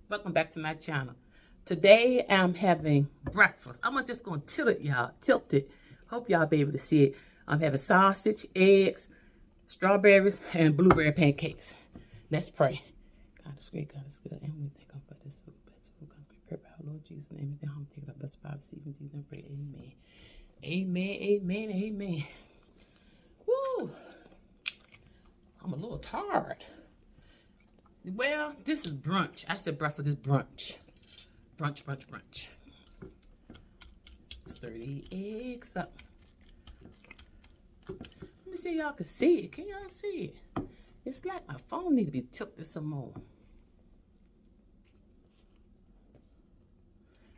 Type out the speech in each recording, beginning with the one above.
Welcome back to my channel. Today I'm having breakfast. I'm just gonna tilt it, y'all. Tilt it. Hope y'all be able to see it. I'm having sausage, eggs, strawberries, and blueberry pancakes. Let's pray. God is great, God is good. And we thank God for this food. Best food comes great prayer by our Lord Jesus. And everything I'm taking up best by receiving Jesus and pray. Amen. Amen, amen, amen. Woo! I'm a little tired. Well, this is brunch. I said breakfast is brunch. Brunch, brunch, brunch. Stir the eggs up. Let me see if y'all can see it. Can y'all see it? It's like my phone need to be tilted some more.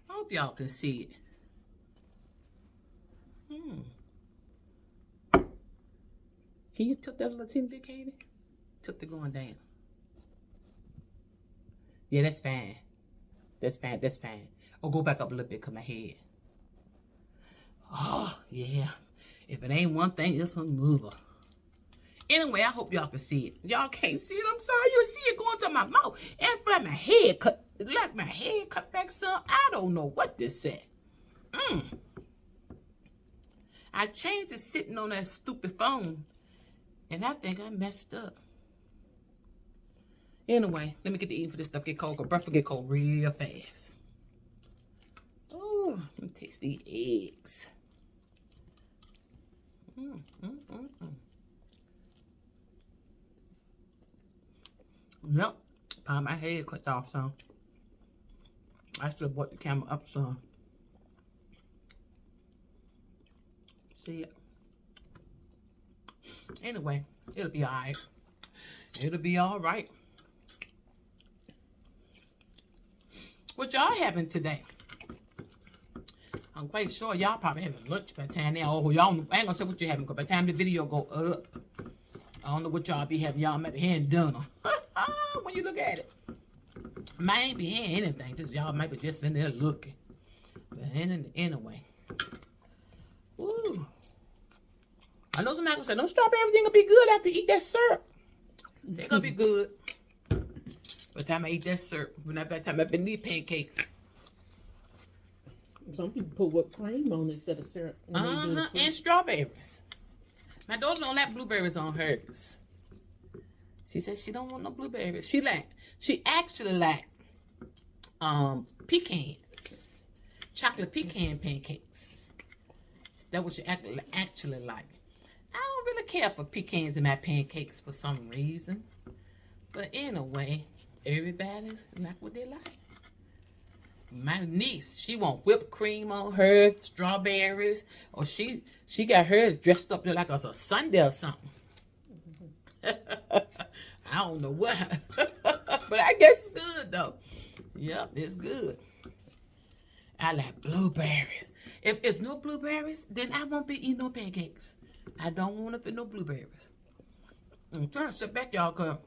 I hope y'all can see it. Can you tilt that a little teeny bit, Katie? Tilt it going down. Yeah, that's fine. That's fine. That's fine. Or go back up a little bit because my head. Oh, yeah. If it ain't one thing, it's another. Anyway, I hope y'all can see it. Y'all can't see it. I'm sorry. You see it going to my mouth. And it's like my head cut back some. I don't know what this said. I changed it sitting on that stupid phone. And I think I messed up. Anyway, let me get to eating for this stuff get cold, because breakfast get cold real fast. Oh, let me taste these eggs. Yep, probably my head cut off some. I should have brought the camera up some. See it? Anyway, it'll be alright. It'll be alright. What y'all having today? I'm quite sure y'all probably having lunch by the time they y'all I ain't gonna say what you're having, because by the time the video go up, I don't know what y'all be having. Y'all might be having dinner. When you look at it. Might ain't be having anything, just y'all might be just in there looking. But anyway. Ooh. I know somebody gonna say, don't stop, everything gonna be good after you eat that syrup. They're gonna be good. By the time I eat that syrup, by the time I been these pancakes. Some people put whipped cream on instead of syrup. And strawberries. My daughter don't like blueberries on hers. She said she don't want no blueberries. She actually like pecans. Chocolate pecan pancakes. That's what she actually like. I don't really care for pecans in my pancakes for some reason. But anyway, everybody's like what they like. My niece, she want whipped cream on her, strawberries, or she got hers dressed up like it's a Sunday or something. I don't know what, but I guess it's good though. Yep, it's good. I like blueberries. If it's no blueberries, then I won't be eating no pancakes. I don't want it for no blueberries. I'm trying to sit back, y'all, because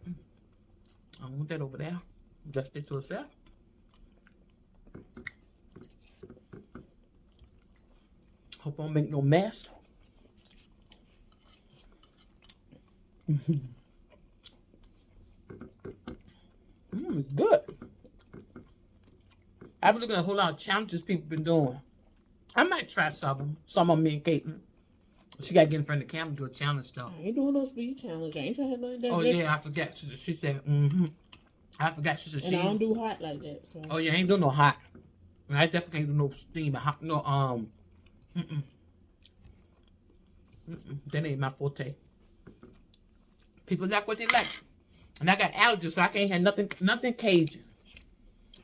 I don't want that over there. Just stick to itself. Hope I don't make no mess. It's good. I've been looking at a whole lot of challenges people been doing. I might try some of them, me and Kate. She got to get in front of the camera and do a challenge, though. I ain't doing no speed challenge. I ain't trying nothing that. Oh, yeah, I forgot. She said, I forgot. She said, and I don't do hot like that. So. Oh, yeah, I ain't doing no hot. I definitely can't do no steam. Hot, no, That ain't my forte. People like what they like. And I got allergies, so I can't have nothing Cajun.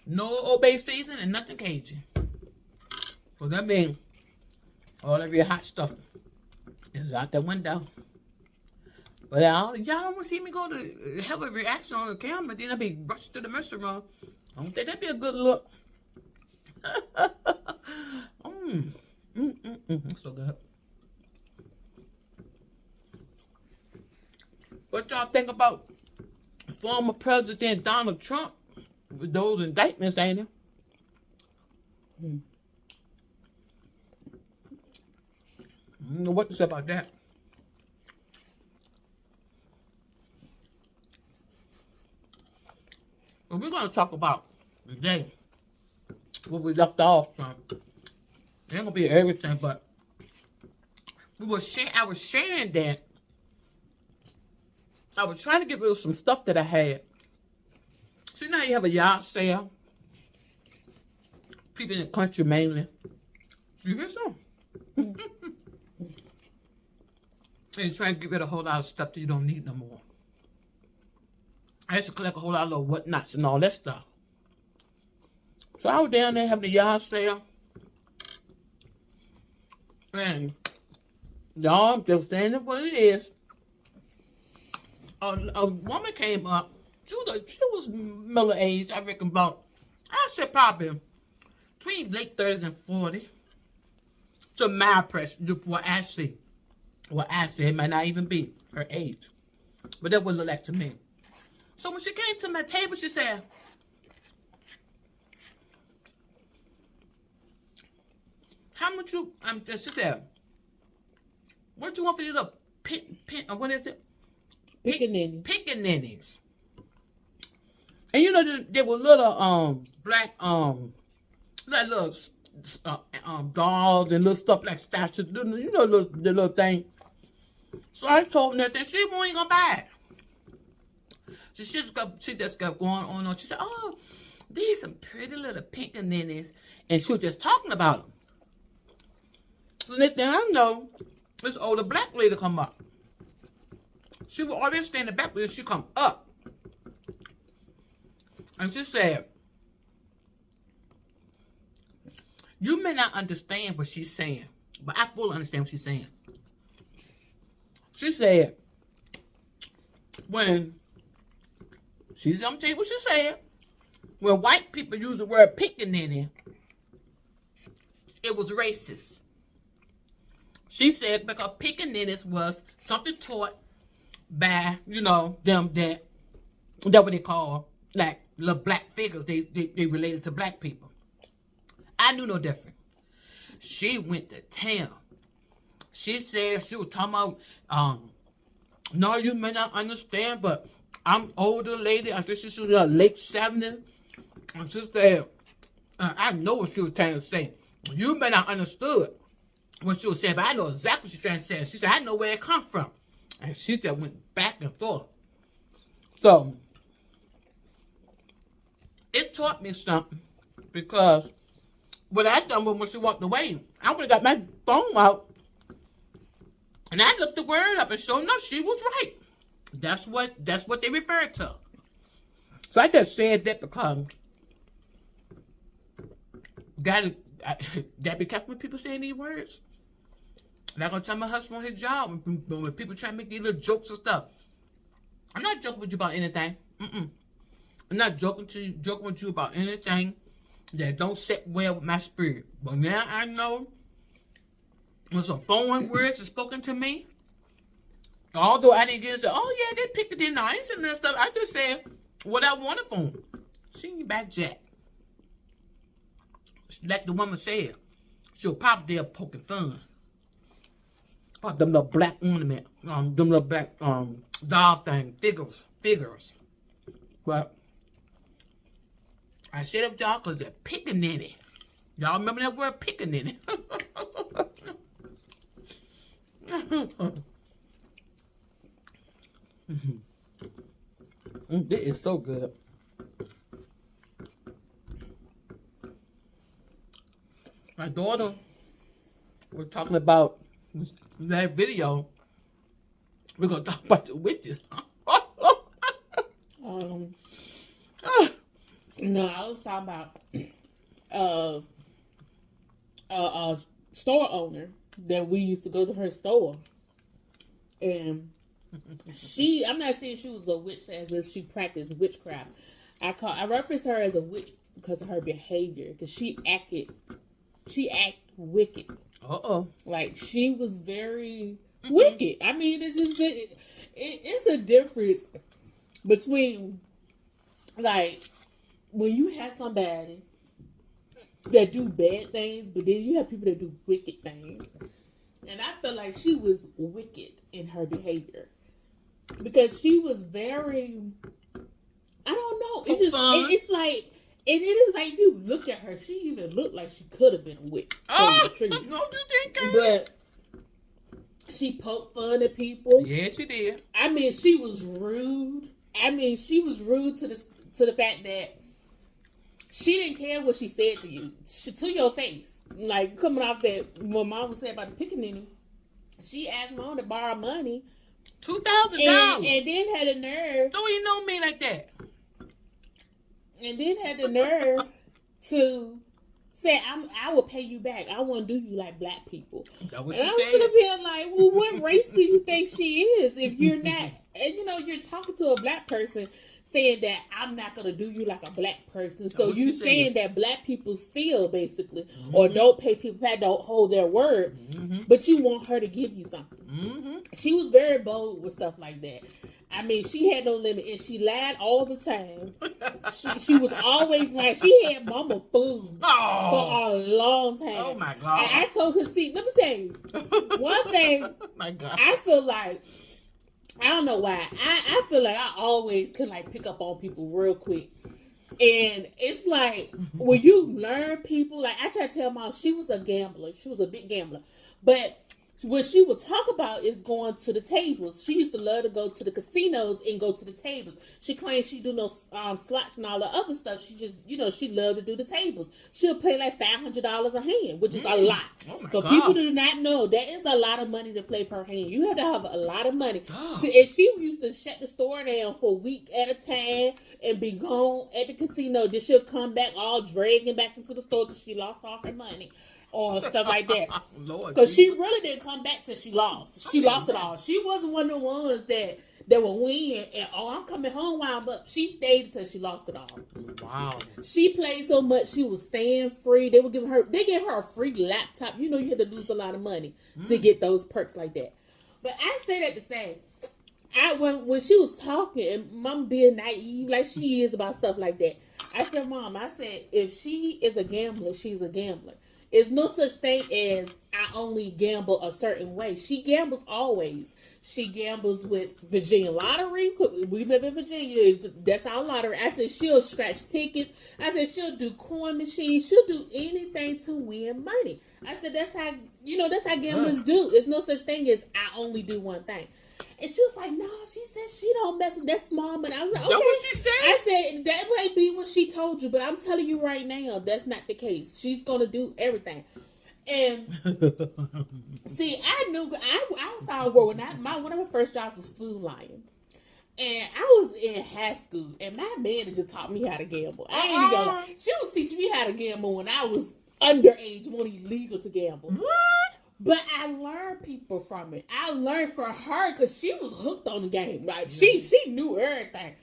No Old Bay season and nothing Cajun. So that means all that real hot stuff is out the window. But y'all don't want to see me go to have a reaction on the camera, then I'll be rushed to the restaurant. I don't think that'd be a good look. It's so good. What y'all think about former President Donald Trump with those indictments, ain't it? I don't know what to say about that. we're going to talk about today what we left off from. It ain't going to be everything, but I was sharing that I was trying to get rid of some stuff that I had. So now you have a yard sale. People in the country mainly. You hear some? And you're trying to get rid of a whole lot of stuff that you don't need no more. I used to collect a whole lot of little whatnots and all that stuff. So I was down there having the yard sale. And y'all, I'm just saying it what it is. A woman came up. She was middle-aged, I reckon about, I said probably between late 30s and 40. To my impression, what I see. It might not even be her age. But that would look like to me. So when she came to my table, she said, how much you, she said, what you want for your little what is it? Pickaninnies. And you know, there were little, black, like little, dolls and little stuff like statues, you know, the little thing. So I told her that she wasn't gonna buy it. So she just kept going on. She said, oh, these some pretty little pickaninnies. And she was just talking about them. So next thing I know, this older black lady come up. She was already standing in the back, but she come up. And she said, you may not understand what she's saying, but I fully understand what she's saying. She said, I'm gonna tell you what she said. When white people use the word pickaninny, it was racist. She said because pickaninnies was something taught by, you know, them that what they call like little black figures. They related to black people. I knew no different. She went to town. She said she was talking about, no, you may not understand, but I'm older lady. I think she was in her late 70s. And she said, I know what she was trying to say. You may not understood what she was saying, but I know exactly what she's trying to say. She said, I know where it comes from. And she just went back and forth. So, it taught me something because what I done was when she walked away, I would have got my phone out and I looked the word up and sure enough, she was right. That's what they referred to. So I just said that because gotta be careful when people saying these words. I'm not gonna tell my husband on his job when people try to make these little jokes and stuff. I'm not joking with you about anything. I'm not joking with you about anything that don't sit well with my spirit. But now I know when some foreign words are spoken to me, although I didn't just say, oh yeah, they picked it in nice and that stuff. I just said what I wanted from them. She ain't back jack. Like the woman said, she was probably there poking fun. About them little black ornament, them little black doll thing, figures. But I said up y'all because they're pickaninny. Y'all remember that word pickaninny? This is so good. My daughter was talking about that video. We're gonna talk about the witches. No, I was talking about a store owner that we used to go to her store, and I'm not saying she was a witch as if she practiced witchcraft. I reference her as a witch because of her behavior, because she acted wicked. Like she was very wicked. I mean, it's just it's a difference between like when you have somebody that do bad things, but then you have people that do wicked things. And I feel like she was wicked in her behavior because she was very, I don't know. It's just it's like, and it is like if you look at her, she even looked like she could have been a witch. Oh, don't you think? But she poked fun at people. Yeah, she did. I mean, she was rude. I mean, she was rude to the fact that she didn't care what she said to you, to your face. Like, coming off that, what Mom was saying about the pickaninny, she asked Mom to borrow money. $2,000. And then had the nerve. Don't you know me like that? And then had the nerve to say, I will pay you back. I won't do you like black people. That's what and she I'm said. going to be like, well, what race do you think she is if you're not? And, you know, you're talking to a black person saying that I'm not going to do you like a black person. So you saying that black people steal, basically, or don't pay people back, don't hold their word, but you want her to give you something. She was very bold with stuff like that. I mean, she had no limit, and she lied all the time. She was always like, she had mama food for a long time. Oh, my God. And I told her, see, let me tell you, one thing, my God. I feel like, I don't know why, I feel like I always can, like, pick up on people real quick. And it's like, when you learn people, like, I try to tell Mom, she was a gambler. She was a big gambler. But what she would talk about is going to the tables. She used to love to go to the casinos and go to the tables. She claims she do no slots and all the other stuff. She just, you know, she loved to do the tables. She'll play like $500 a hand, which is a lot. Oh For people who do not know, that is a lot of money to play per hand. You have to have a lot of money. And she used to shut the store down for a week at a time and be gone at the casino. Then she'll come back all dragging back into the store because she lost all her money. Or stuff like that. Because she really didn't come back till she lost. She lost it all. She wasn't one of the ones that would win and, I'm coming home while I'm up. She stayed until she lost it all. Wow. She played so much, she was staying free. They gave her a free laptop. You know, you had to lose a lot of money to get those perks like that. But I say that to say, when she was talking, and Mom being naive like she is about stuff like that, I said, Mom, if she is a gambler, she's a gambler. It's no such thing as I only gamble a certain way. She gambles always. She gambles with Virginia Lottery. We live in Virginia. That's our lottery. I said she'll scratch tickets. I said she'll do coin machines. She'll do anything to win money. I said that's how gamblers do. It's no such thing as I only do one thing. And she was like, no, she said she don't mess with that small money. I was like, okay. That's what she said? I said, that might be what she told you, but I'm telling you right now, that's not the case. She's going to do everything. And see, I knew, I was out of work. One of my first jobs was Food Lion. And I was in high school, and my manager taught me how to gamble. I ain't even gonna lie. She was teaching me how to gamble when I was underage, when it was legal to gamble. What? But I learned people from it. I learned from her because she was hooked on the game. Like she knew everything,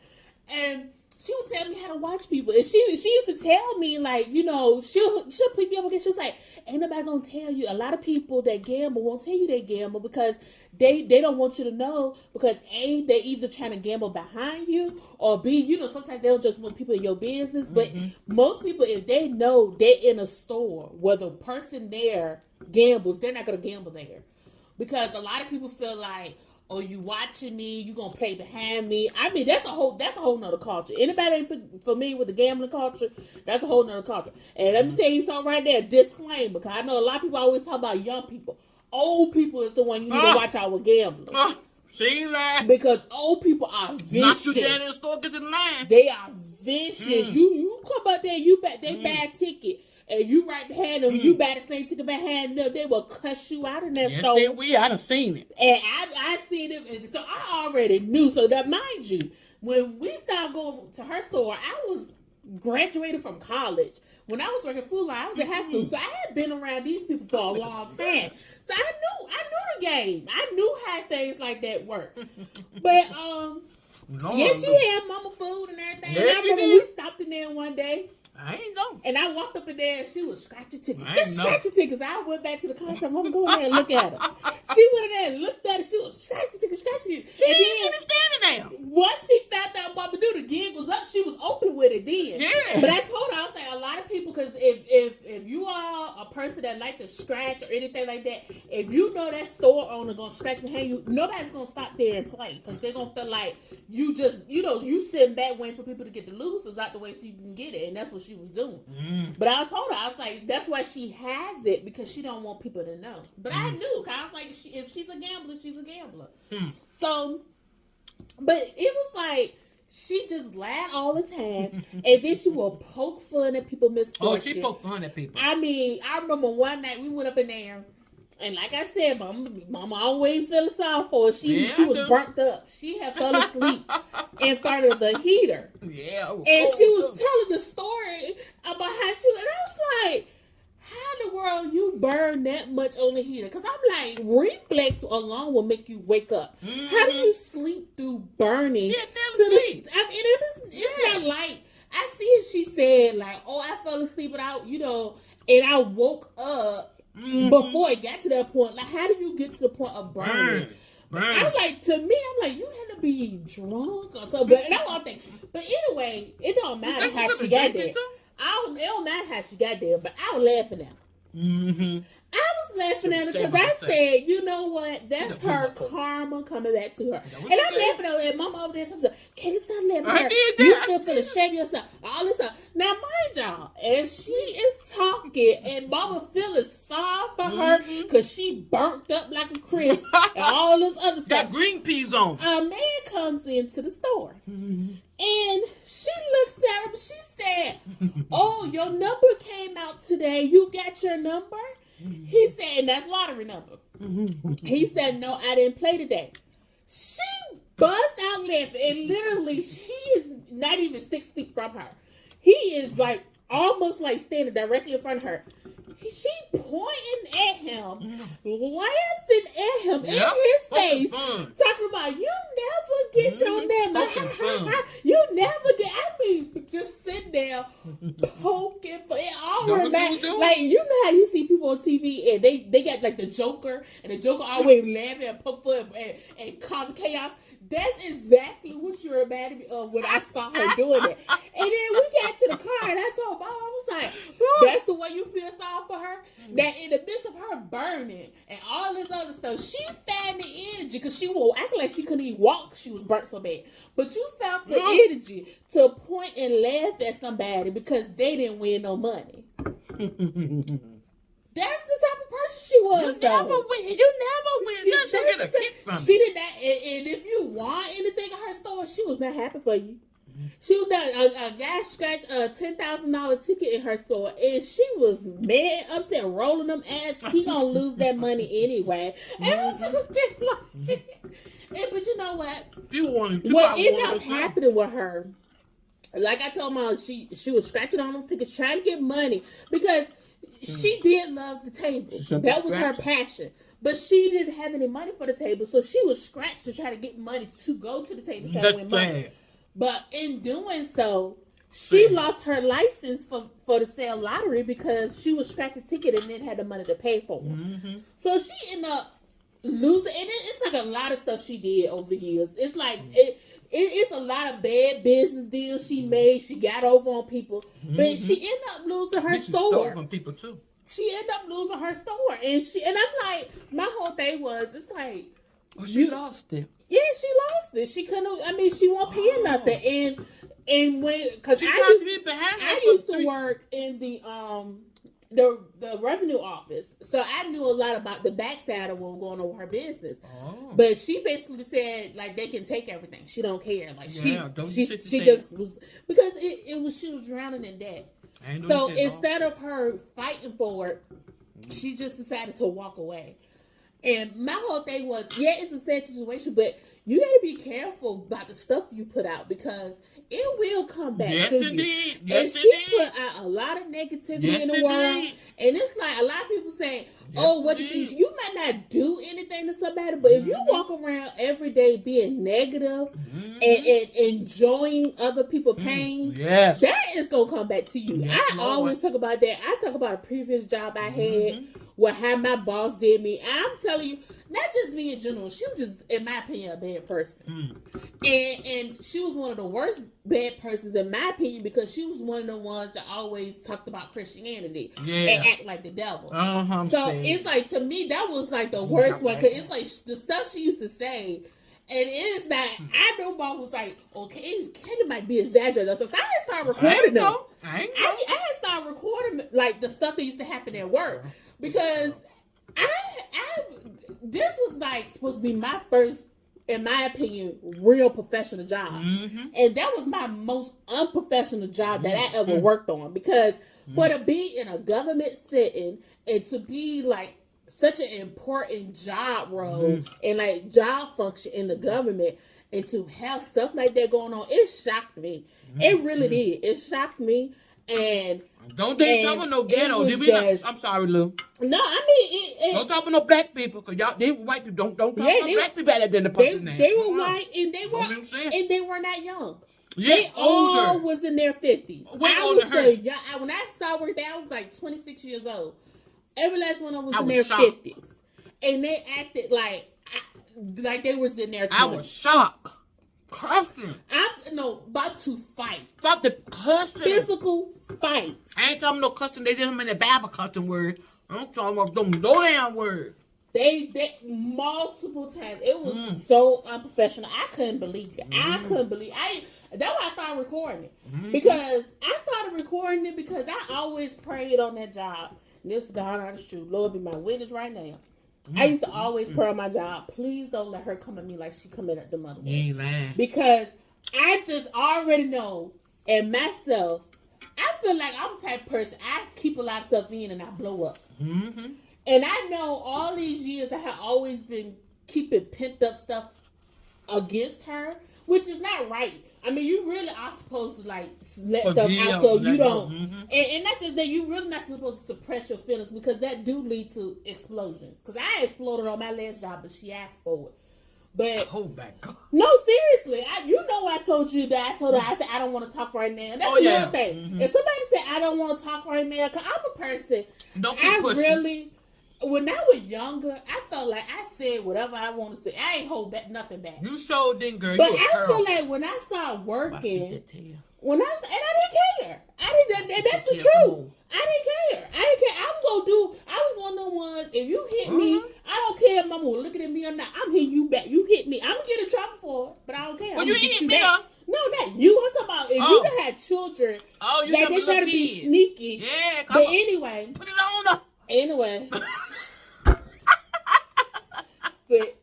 and she would tell me how to watch people. And she used to tell me, like, you know, she'll put me up against. She was like, ain't nobody gonna tell you. A lot of people that gamble won't tell you they gamble because they don't want you to know, because A, they either trying to gamble behind you, or B, you know, sometimes they don't just want people in your business. But most people, if they know they're in a store where the person there gambles, they're not gonna gamble there, because a lot of people feel like, oh, you watching me, you gonna play behind me. I mean, that's a whole nother culture. Anybody ain't familiar with the gambling culture, that's a whole nother culture. And let me tell you something right there, disclaimer, because I know a lot of people always talk about young people. Old people is the one you need to watch out with gambling. See that? Because old people are vicious. Not you down in the store, get the line. They are vicious. You come up there, they buy a ticket. And you right behind them, you buy the same ticket behind them, they will cuss you out in that store. Yes, they will. I done seen it. And I seen them, and so I already knew. So that, mind you, when we started going to her store, I was graduated from college. When I was working Food Line, I was in high school, so I had been around these people for a long time. So I knew the game. I knew how things like that work. But yeah, she had mama food and everything. And I remember we stopped in there one day. I ain't know. And I walked up in there and she was scratching tickets. Just scratching tickets. I went back to the car and said, Mama, go in there and look at her. She went in there and looked at her. She was scratching tickets. She didn't even standing there. Once she found out Mama knew the gig was up, she was open with it then. Yeah. But I told her, I was like, a lot of people, because if you are a person that like to scratch or anything like that, if you know that store owner gonna scratch behind you, nobody's gonna stop there and play, because they're gonna feel like you just, you sitting back waiting for people to get the losers out the way so you can get it, and that's what she was doing. But I told her, I was like, that's why she has it, because she don't want people to know. But I knew, cause I was like, if she's a gambler, she's a gambler. So, but it was like, she just laughed all the time, and then she will poke fun at people's misfortune. Oh, she poked fun at people. I mean, I remember one night we went up in there, and like I said, Mama always feeling sorry for her. She was burnt up. She had fell asleep in front of the heater. Yeah. And she was telling the story about how she, and I was like, how in the world you burn that much on the heater? Because I'm like, reflex alone will make you wake up. How do you sleep through burning? Yeah, fell asleep. It's not like, I see it, she said, like, oh, I fell asleep without, and I woke up before it got to that point. Like, how do you get to the point of burning? I'm like, to me, I'm like, you had to be drunk or something. But that's what I'm thinking. But anyway, it don't matter how she got there. It don't matter how she got there, but I was laughing at her. I was laughing at her because I said, you know what? That's her karma coming back to her. And I'm laughing at her, and Mama over there tells me, Katie, stop laughing at her. You should feel ashamed of yourself. All this stuff. Now, mind y'all, as she is talking, and Mama feeling sorry for her because she burnt up like a crisp and all this other stuff. Got green peas on. A man comes into the store. And she looks at him. She said, oh, your number came out today. You got your number? He said, and that's lottery number. He said, no, I didn't play today. She bust out laughing. And literally, he is not even 6 feet from her. He is like almost like standing directly in front of her. She pointing at him, laughing at him in his face, talking about, you never get your number. You never get, I mean, just sitting there poking for it. All remind, like, you know how you see people on TV and they got like the Joker, and the Joker always laughing and poke fun and causing chaos. That's exactly what you reminded me of when I saw her doing it. And then we got to the car, and I told Mom, I was like, that's the way you feel sorry for her? That in the midst of her burning and all this other stuff, she found the energy, because she will act like she couldn't even walk. She was burnt so bad. But you found the energy to point and laugh at somebody because they didn't win no money. That's the type of person she was, You never win. She'll get a kick from She did that, and if you want anything in her store, she was not happy for you. She was not, a guy scratched a $10,000 ticket in her store, and she was mad, upset, rolling them ass. He gonna lose that money anyway. And I was like, but you know what? If you wanted to, what ended up happening with her, like I told Mom, she was scratching on them tickets, trying to get money, because she did love the table. That was her passion. But she didn't have any money for the table, so she was scratched to try to get money to go to the table, try to win money. But in doing so, she lost her license for the sale lottery because she was scratched a ticket and then had the money to pay for it. So she ended up losing. And it's like a lot of stuff she did over the years. It's like it's a lot of bad business deals she made. She got over on people, but she ended up losing her store. Stole from people too. She ended up losing her store, and I'm like, my whole thing was, it's like, she lost it. Yeah, she lost it. She couldn't. I mean, she won't pay nothing, and when, because I used to work in the revenue office, so I knew a lot about the backside of what was going on with her business. But she basically said, like, they can take everything. She don't care. Like, she just was, because she was drowning in debt. So instead of her fighting for it, she just decided to walk away. And my whole thing was, yeah, it's a sad situation, but you got to be careful about the stuff you put out because it will come back Yes, to it you. did. And Yes, she it did. put out a lot of negativity Yes, in the it world. did. And it's like a lot of people say, Yes, oh, what it did she? did. You might not do anything to somebody, but if you walk around every day being negative and enjoying other people's pain, Yes. that is going to come back to you. Yes, I Lord. always talk about that. I talk about a previous job I had. What how my boss did me. I'm telling you, not just me in general. She was just, in my opinion, a bad person. And she was one of the worst bad persons in my opinion because she was one of the ones that always talked about Christianity and act like the devil. So it's like, to me, that was like the worst one because it's like the stuff she used to say. And it's not, I know mom was like, okay, it might be exaggerated. So I had to start recording them. I had to start recording like the stuff that used to happen at work. Because this was like supposed to be my first, in my opinion, real professional job. And that was my most unprofessional job that I ever worked on. Because for to be in a government setting and to be like such an important job role and like job function in the government and to have stuff like that going on, it shocked me. It really did. It shocked me. And don't they talk about no ghetto? Did we just, I'm sorry, Lou. No, I mean don't talk about no black people because y'all they white people don't talk about black people at the public name. They were white and they were not young. Yeah, they all was in their 50s. Way I older was when I started working there, I was like 26 years old. Every last one of them was in their shocked. 50s. And they acted like they was in their 20s. I was shocked. Cussing. About to fight. About the cussing. Physical fights. I ain't talking no cussing. They didn't mean the Bible cussing word. I'm talking about them low down words. They multiple times. It was so unprofessional. I couldn't believe it. I couldn't believe that's why I started recording it. Because I started recording it because I always prayed on that job. And this is God honest truth. Lord be my witness right now. I used to always pray on my job. Please don't let her come at me like she come at the mother. You ain't lying. Because I just already know in myself, I feel like I'm the type of person, I keep a lot of stuff in and I blow up. And I know all these years I have always been keeping pent up stuff against her, which is not right. I mean, you really are supposed to like let stuff out so you don't, and not just that, you really not supposed to suppress your feelings because that do lead to explosions. Because I exploded on my last job, but she asked for it. But oh my God, no, seriously, you know I told you that. I told her I said I don't want to talk right now. That's another thing. If somebody said I don't want to talk right now, because I'm a person, when I was younger, I felt like I said whatever I want to say. I ain't hold back nothing back. You sure didn't, girl. But I feel like when I started working, I didn't care. That's the truth. I didn't care. I was one of the ones, if you hit me, I don't care if mama was looking at me or not. I'm hitting you back. You hit me. I'm going to get in trouble for it, but I don't care. Well, you hit me, huh? No, not you. I'm talking about if you done had children, like they try to be sneaky. Yeah, come on. Anyway. Put it on up. Anyway. But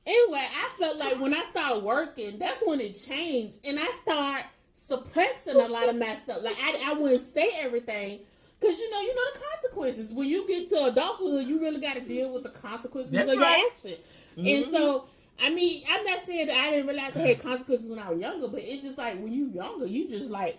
anyway, I felt like when I started working, that's when it changed, and I started suppressing a lot of my stuff. Like I wouldn't say everything because you know the consequences. When you get to adulthood, you really got to deal with the consequences of your action. And so, I mean, I'm not saying that I didn't realize I had consequences when I was younger, but it's just like when you younger, you just like.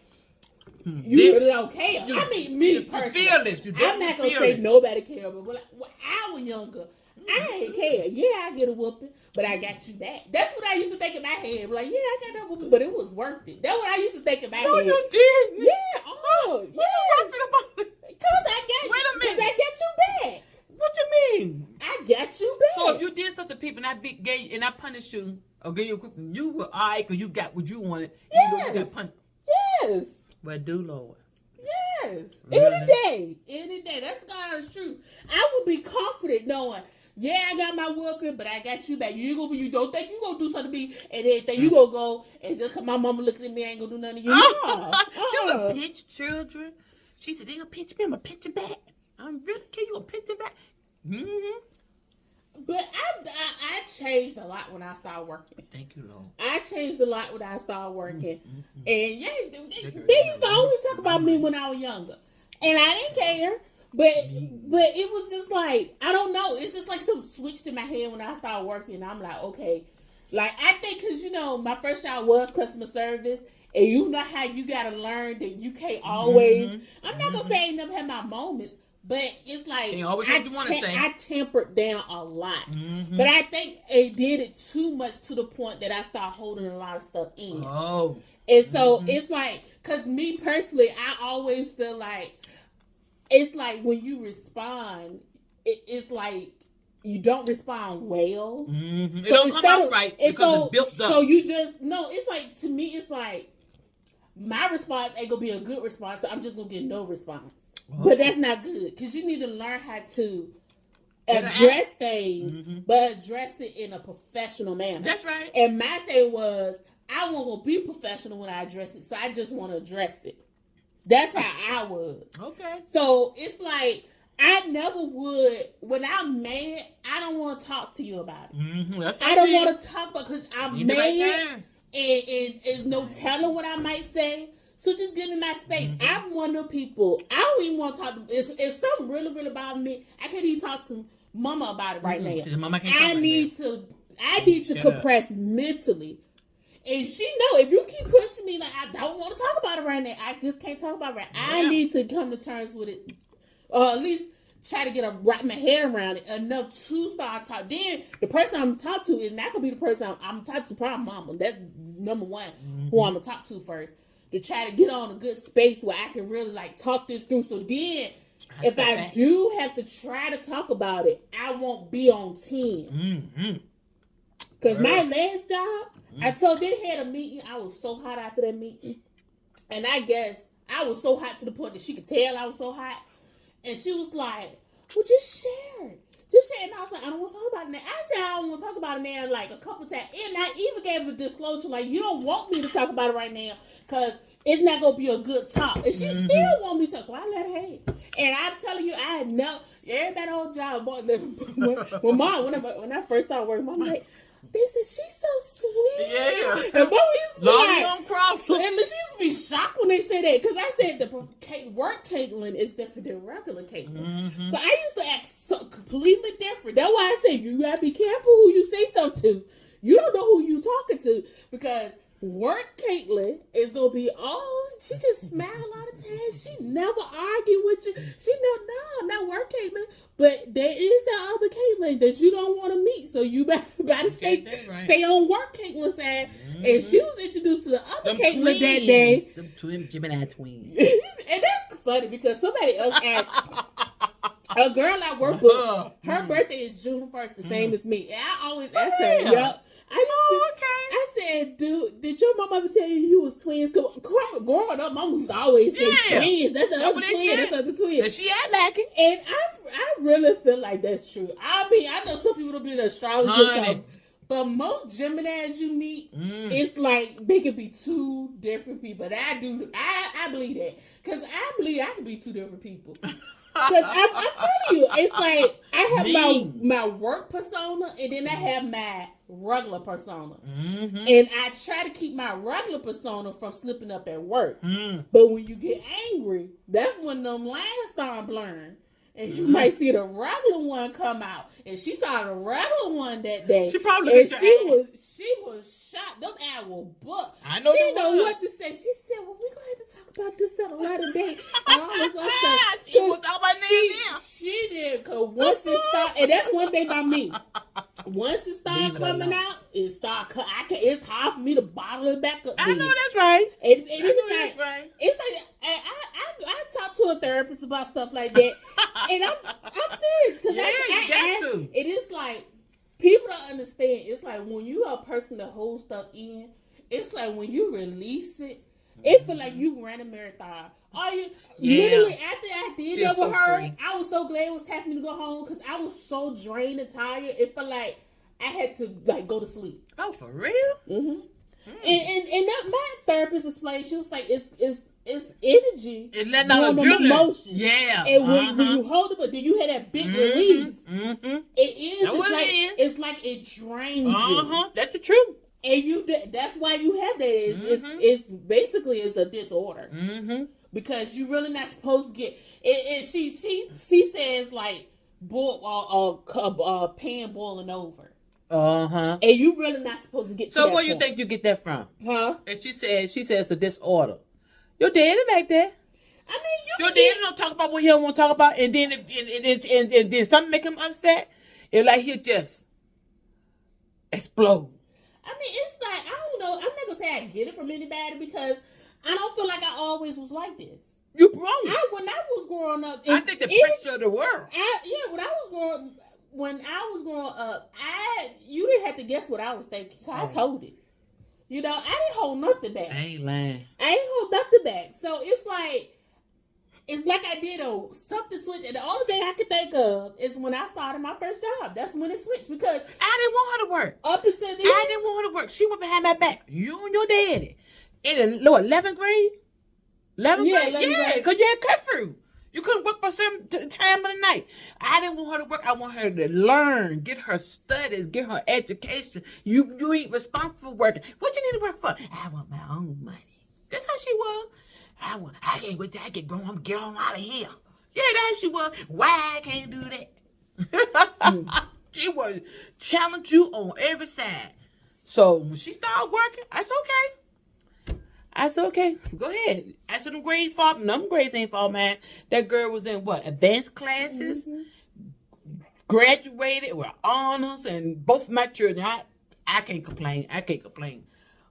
You really don't care. I mean, me personally. I'm not going to say nobody care, but when I was younger, I ain't care. Yeah, I get a whooping, but I got you back. That's what I used to think in my head. Like, yeah, I got that whooping, but it was worth it. That's what I used to think in my head. No, you didn't. Yeah, what you worth it about it? Because I got you back. What you mean? I got you back. So if you did something to people and I punished you or gave you a whooping, you were all right because you got what you wanted. Yes. You know you got punished. Yes. Well, do, Lord. Yes. Any day. That's God's truth. I would be confident knowing, yeah, I got my whooping, but I got you back. You don't think you gonna do something to me, and then think you gonna go and just cause my mama looking at me, I ain't gonna do nothing to you. She gonna pitch children. She said, they gonna pitch me, I'm gonna pitch it back. I'm really kidding, you gonna pitch it back. But I changed a lot when I started working. Thank you, Lord. I changed a lot when I started working. And yeah, they used to always talk about me when I was younger. And I didn't care. But it was just like, I don't know. It's just like something switched in my head when I started working. I'm like, okay. Like, I think because, you know, my first job was customer service. And you know how you got to learn that you can't always. I'm not going to say I ain't never had my moments. But it's like, I tempered down a lot. But I think it did it too much to the point that I started holding a lot of stuff in. Oh. And so it's like, because me personally, I always feel like, it's like when you respond, it's like you don't respond well. It don't come out right because it's built up. So you just, no, it's like, to me, it's like, my response ain't going to be a good response, so I'm just going to get no response. But that's not good, because you need to learn how to address things, but address it in a professional manner. That's right. And my thing was, I wasn't going to be professional when I address it, so I just want to address it. That's how I was. Okay. So it's like, I never would, when I'm mad, I don't want to talk to you about it. I don't want to talk about, because I'm mad, and there's no telling what I might say. So just give me my space. I'm one of the people, I don't even want to talk to them. If something really, really bothers me, I can't even talk to mama about it right now. Mama can't I need to compress mentally. And she know, if you keep pushing me, like, I don't want to talk about it right now. I just can't talk about it right now. I need to come to terms with it. Or at least try to wrap my head around it enough to start talking. Then the person I'm talking to is not going to be the person I'm talking to, probably mama. That's number one, who I'm going to talk to first. To try to get on a good space where I can really, like, talk this through. So then, if I do have to try to talk about it, I won't be on 10. Because my last job, I told they had a meeting. I was so hot after that meeting. And I guess I was so hot to the point that she could tell I was so hot. And she was like, well, just share it. Just share it. And I was like, I don't want to talk about it now. I said I don't want to talk about it now, like, a couple times. And I even gave a disclosure, like, you don't want me to talk about it right now because it's not going to be a good talk. And she still want me to talk, so I let her have it. And I'm telling you, I had no, everybody on job, when I first started working, I'm like, they said, she's so sweet. Yeah. And boy, we used to be Long like, on cross. and she used to be shocked when they said that. Because I said the work Caitlin is different than regular Caitlin. So I used to act so completely different. That's why I said, you got to be careful who you say stuff to. You don't know who you talking to. Because work Caitlin is going to be, she just smile a lot of times. She never argue with you. She no, not work Caitlin. But there is that other Caitlin that you don't want to meet. So you better stay on work Caitlin side. And she was introduced to the other Caitlin that day. Them twin Gemini twins. And that's funny because somebody else asked, a girl I work with, her birthday is June 1st, the same as me. And I always ask her, yep. I said, dude, did your mom ever tell you was twins? Cause growing up, mom used to always say twins. That's the other twin. That's the other twin. And she act like it. And I really feel like that's true. I mean, I know some people don't be an astrologer, but most Geminis you meet, it's like they could be two different people. I believe that. Because I believe I could be two different people. Because I'm telling you, it's like I have my work persona and then I have my regular persona. And I try to keep my regular persona from slipping up at work. But when you get angry, that's when them lines start blurring. And you might see the regular one come out. And she saw the regular one that day. She probably and she was shocked. Those eyes were booked. I know she they didn't know was. what to say. She said, well, we're going to have to talk about this at a later date. And all this other stuff. She was talking about now. She did. Because once it started, and that's one thing about me. Once it started coming out, it's hard for me to bottle it back up. I know that's right. That's right. It's like, I talk to a therapist about stuff like that. And I'm serious because it is like people don't understand. It's like when you are a person that holds stuff in, it's like when you release it, it feel like you ran a marathon. Literally after I did that with her, I was so glad it was time for me to go home because I was so drained and tired. It felt like I had to like go to sleep. Oh, for real? And that my therapist explained. She was like, it's energy. It letting out emotion. Yeah. And when you hold it, but then you had that big release. It's like it drains you. That's the truth. And that's why you have that. It's basically it's a disorder. because you really not supposed to get it. She says like pan boiling over. Uh-huh. And you really not supposed to get. So to where that you point. think you get that from? Huh? And she says it's a disorder. Your daddy like that. I mean, Your daddy don't talk about what he don't want to talk about, and then and then something make him upset. It's like he'll just explode. I mean, it's like, I don't know. I'm not gonna say I get it from anybody because I don't feel like I always was like this. You grown. When I was growing up, I think the pressure of the world. When I was growing up, you didn't have to guess what I was thinking. I told it. You know, I didn't hold nothing back. I ain't lying. I ain't hold nothing back. So it's like I did a something switch, and the only thing I could think of is when I started my first job. That's when it switched because I didn't want her to work. Up until then, I didn't want her to work. She went behind my back. You and your daddy in the 11th grade. 11th grade, yeah, because you had curfew. You couldn't work for some time of the night. I didn't want her to work. I want her to learn, get her studies, get her education. You ain't responsible for working. What you need to work for? I want my own money. That's how she was. I can't wait till I get grown. I'm get on out of here. Yeah, that's how she was. Why I can't do that? She was challenge you on every side. So when she started working, that's okay. I said, okay, go ahead. I said, them grades fall. Them grades ain't fall, man. That girl was in what? Advanced classes. Mm-hmm. Graduated with honors and both my children. I can't complain.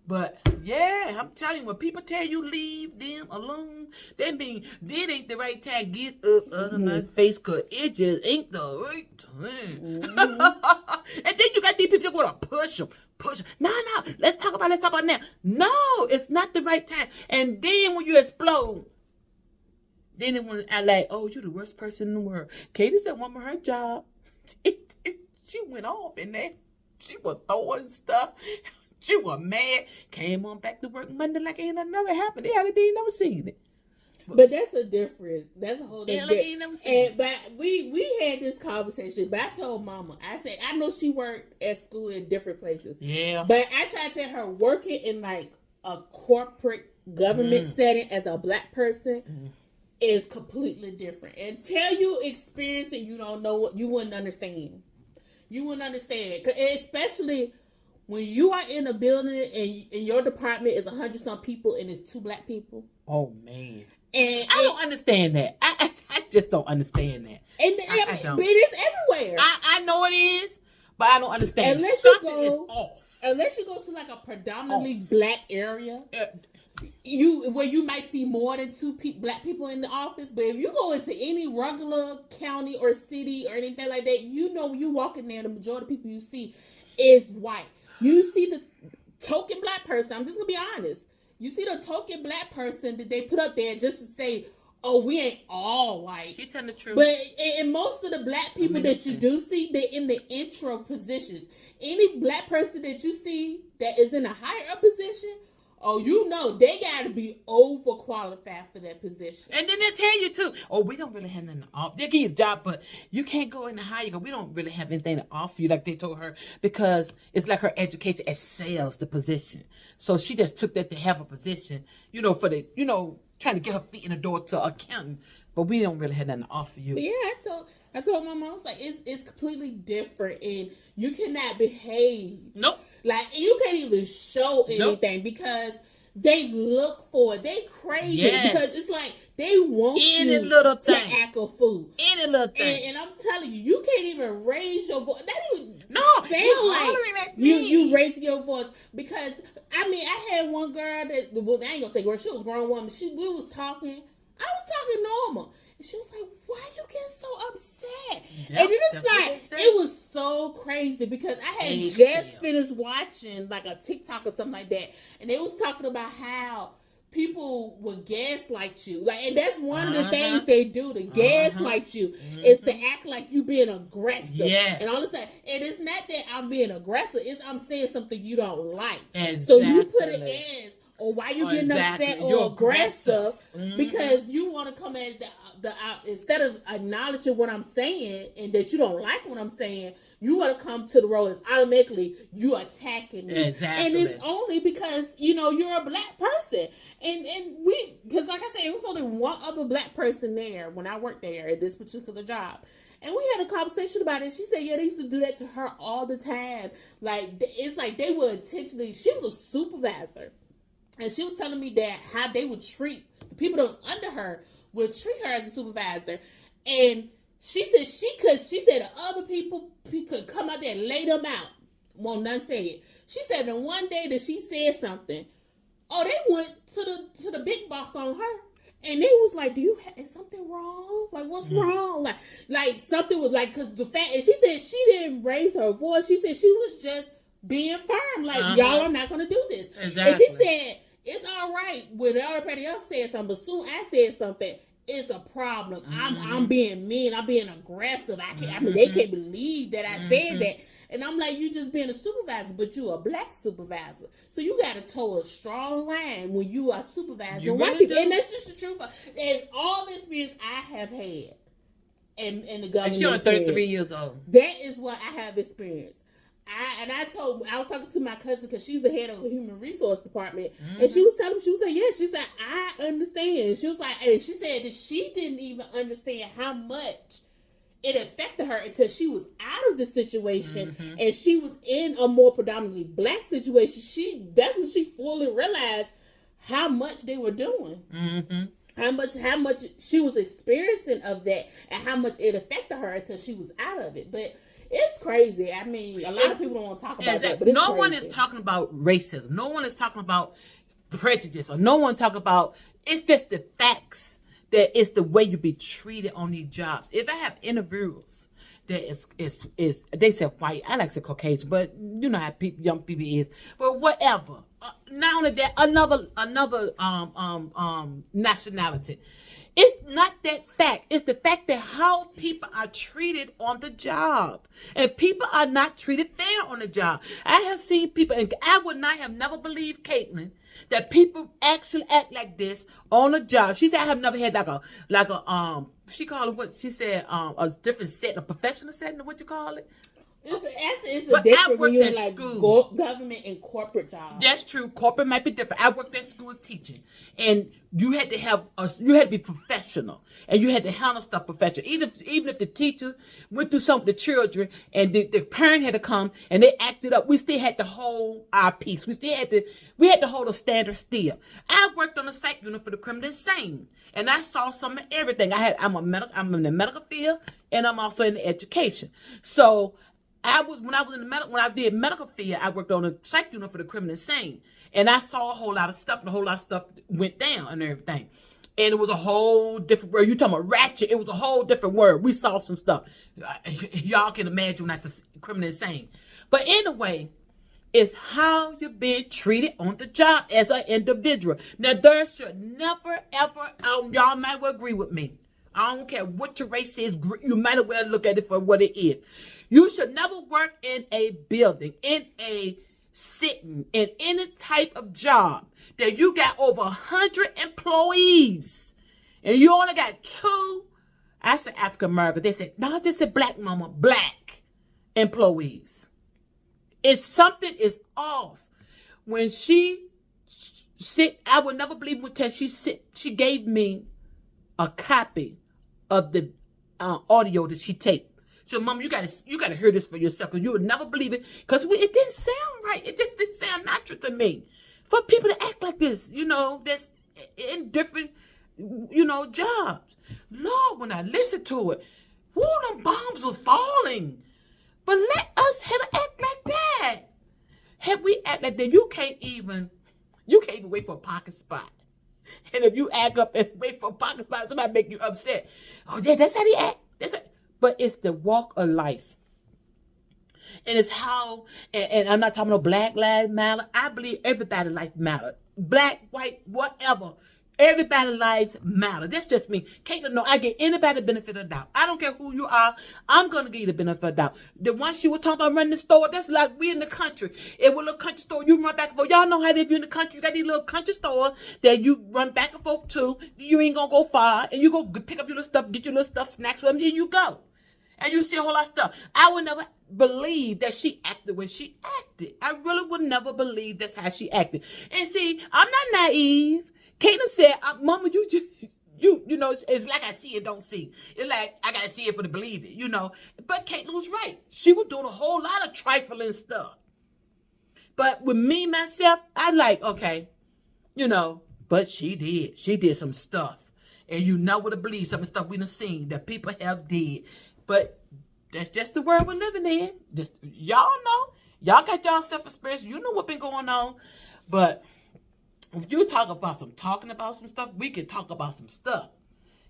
But yeah, I'm telling you, when people tell you leave them alone, that mean that ain't the right time. Get up out of my face, cause it just ain't the right time. Mm-hmm. And then you got these people that want to push them. No, let's talk about now. No, it's not the right time. And then when you explode, then it was like, oh, you're the worst person in the world. Katie said one more her job. She went off in there. She was throwing stuff. She was mad. Came on back to work Monday like ain't nothing never happened. They ain't never seen it. But that's a difference. That's a whole different. Like ain't never seen it. But we had this conversation. But I told Mama, I said I know she worked at school in different places. Yeah. But I tried to tell her working in like a corporate government setting as a black person is completely different. Until you experience it, you don't know what you wouldn't understand. You wouldn't understand, especially when you are in a building and your department is 100-some people and it's 2 black people. Oh man. And I don't understand that. I just don't understand that. I don't. But it's everywhere. I know it is, but I don't understand. Unless something is off. Unless you go to like a predominantly black area, where you might see more than 2 black people in the office. But if you go into any regular county or city or anything like that, you know when you walk in there, the majority of people you see is white. You see the token black person. I'm just gonna be honest. You see the token black person that they put up there just to say, oh, we ain't all white. She telling the truth. But and most of the black people that you do see, they're in the intro positions. Any black person that you see that is in a higher up position, oh, you know, they got to be overqualified for that position. And then they tell you, too, oh, we don't really have nothing to offer. They'll give you a job, but you can't go in the higher because we don't really have anything to offer you, like they told her, because it's like her education excels the position. So she just took that to have a position, for the, trying to get her feet in the door to accounting. But we don't really have nothing to offer you. But yeah, I told my mom, I was like, it's completely different, and you cannot behave. Nope. Like, you can't even show anything because they look for it. They crave it because it's like they want any little thing to act a fool. Any little thing. And I'm telling you, you can't even raise your voice. That even sound like you raising your voice because I had one girl that I ain't gonna say girl, she was a grown woman. We was talking. I was talking normal. And she was like, why you getting so upset? Yep, and then it's like, it was so crazy because I had just finished watching like a TikTok or something like that. And they was talking about how people would gaslight you. Like, and that's one of the things they do to gaslight you is to act like you being aggressive. Yes. And all this stuff. And it's not that I'm being aggressive. It's I'm saying something you don't like. Exactly. So you put it as, or why you getting upset or aggressive because you want to come at instead of acknowledging what I'm saying and that you don't like what I'm saying, you want to come to the role as automatically you attacking me. Exactly. And it's only because, you know, you're a black person. And we, because like I said, it was only one other black person there when I worked there at this particular job. And we had a conversation about it. She said, yeah, they used to do that to her all the time. Like, it's like they would intentionally, she was a supervisor. And she was telling me that how they would treat the people that was under her, would treat her as a supervisor. And she said she said the other people could come out there and lay them out. Won't none say it. She said that one day that she said something, they went to the big boss on her. And they was like, is something wrong? Like, what's wrong? Like something was like, because the fact, and she said she didn't raise her voice. She said she was just being firm. Like, y'all are not going to do this. Exactly. And she said, it's all right when everybody else said something, but soon I said something, it's a problem. I'm being mean. I'm being aggressive. I mean, they can't believe that I said that. And I'm like, you just being a supervisor, but you a black supervisor. So you got to toe a strong line when you are supervising white people. And that's just the truth. And all the experience I have had in the government. And she's only 33 years old. That is what I have experienced. I was talking to my cousin because she's the head of the human resource department, and she was telling me, she said, I understand. She was like, and she said that she didn't even understand how much it affected her until she was out of the situation and she was in a more predominantly black situation. That's when she fully realized how much they were doing. How much she was experiencing of that, and how much it affected her until she was out of it. But it's crazy. I mean, a lot of people don't want to talk about that, but it's no crazy. one is talking about racism. No one is talking about prejudice, or no one talking about. It's just the facts that it's the way you be treated on these jobs. If I have interviewers that is they say white, I like to say Caucasian, but you know how young people is. But whatever. Not only that, another nationality. It's not that fact. It's the fact that how people are treated on the job. And people are not treated fair on the job. I have seen people, and I would not have never believed, Caitlin, that people actually act like this on the job. She said, I have never had she called it what? She said, a different setting, a professional setting, what you call it? It's a different when you're in like government and corporate jobs. That's true. Corporate might be different. I worked at school teaching, and you had to be professional, and you had to handle stuff professional. Even if the teacher went through something with the children, and the parent had to come and they acted up, we still had to hold our peace. We had to hold a standard still. I worked on a psych unit for the criminally insane, and I saw some of everything. I'm in the medical field, and I'm also in the education. So when I did medical field, I worked on a psych unit for the criminally insane. And I saw a whole lot of stuff, and a whole lot of stuff went down and everything. And it was a whole different word. You talking about ratchet, it was a whole different word. We saw some stuff. Y'all can imagine when that's a criminally insane. But anyway, it's how you're being treated on the job as an individual. Now, there should never, ever, y'all might well agree with me. I don't care what your race is. You might as well look at it for what it is. You should never work in a building, in a sitting, in any type of job that you got over 100 employees and you only got 2. I said African American. They said, no, this is black mama, black employees. Something is off. When she I would never believe until she gave me a copy of the audio that she taped. So, Mom, you gotta hear this for yourself, because you would never believe it, because it didn't sound right. It just didn't sound natural to me. For people to act like this, that's in different, jobs. Lord, when I listened to it, them bombs was falling. But let us have act like that. Have we act like that? You can't even wait for a parking spot. And if you act up and wait for a parking spot, somebody make you upset. Oh, yeah, that's how they act. But it's the walk of life. And it's how, and I'm not talking about Black Lives Matter. I believe everybody's life matters. Black, white, whatever. Everybody's lives matter. That's just me. Caitlin, no, I get anybody the benefit of the doubt. I don't care who you are. I'm going to give you the benefit of the doubt. The one she was talking about running the store, that's like we in the country. It was a little country store. You run back and forth. Y'all know how they do in the country. You got these little country stores that you run back and forth to. You ain't going to go far. And you go pick up your little stuff, get your little stuff, snacks with them, and you go. And you see a whole lot of stuff. I would never believe that she acted when she acted. I really would never believe that's how she acted. And see, I'm not naive. Caitlin said, Mama, you know, it's like I see it, don't see. It's like I got to see it for to believe it, you know. But Caitlin was right. She was doing a whole lot of trifling stuff. But with me, myself, I like, okay, you know, but she did. She did some stuff. And you know what to believe, some of the stuff we done seen that people have did. But that's just the world we're living in. Just y'all know. Y'all got y'all self-experience. You know what been going on. But if you talking about some stuff, we can talk about some stuff.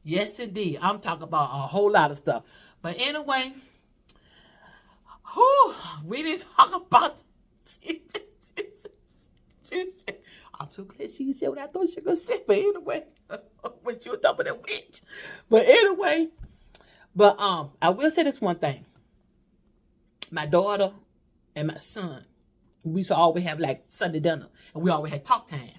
Yes, indeed. I'm talking about a whole lot of stuff. But anyway, we didn't talk about. I'm so glad she said what I thought she was going to say. But anyway, when she was talking about that witch. But anyway, I will say this one thing. My daughter and my son, we used to always have like Sunday dinner. And we always had talk time.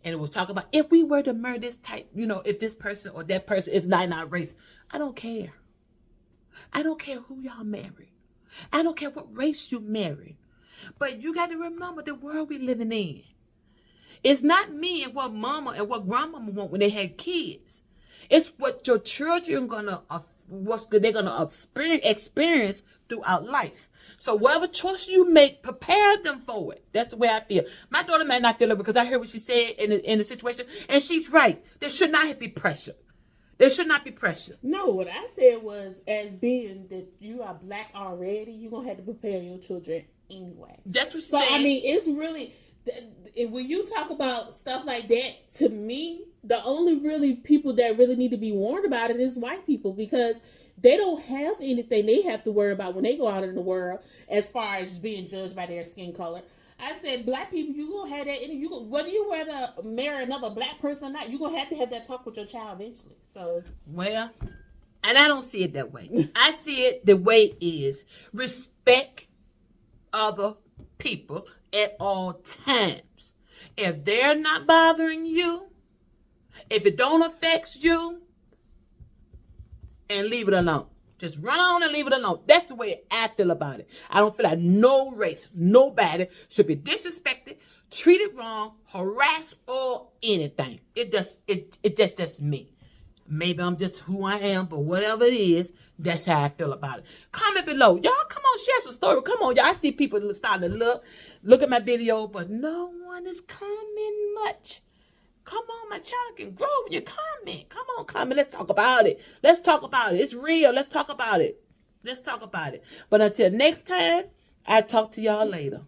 And it was talking about if we were to murder this type, you know, if this person or that person is not in our race. I don't care. I don't care who y'all marry. I don't care what race you marry. But you got to remember the world we living in. It's not me and what mama and what grandmama want when they had kids. It's what your children they're gonna experience throughout life. So whatever choice you make, prepare them for it. That's the way I feel. My daughter may not feel it because I heard what she said in the situation, and she's right. There should not be pressure. There should not be pressure. No, what I said was, as being that you are black already, you're gonna have to prepare your children anyway. That's what she said. said. I mean, it's really when you talk about stuff like that. To me, the only really people that really need to be warned about it is white people, because they don't have anything they have to worry about when they go out in the world as far as being judged by their skin color. I said, black people, you gonna have that. Whether you rather marry another black person or not, you gonna have to have that talk with your child eventually. So, well, and I don't see it that way. I see it the way it is. Respect other people at all times. If they're not bothering you, if it don't affect you, and leave it alone. Just run on and leave it alone. That's the way I feel about it. I don't feel like no race, nobody should be disrespected, treated wrong, harassed, or anything. It just me. Maybe I'm just who I am, but whatever it is, that's how I feel about it. Comment below. Y'all, come on, share some story. Come on, y'all. I see people starting to look at my video, but no one is commenting much. Come on, my channel can grow when you comment. Come on, comment. Let's talk about it. Let's talk about it. It's real. Let's talk about it. Let's talk about it. But until next time, I'll talk to y'all later.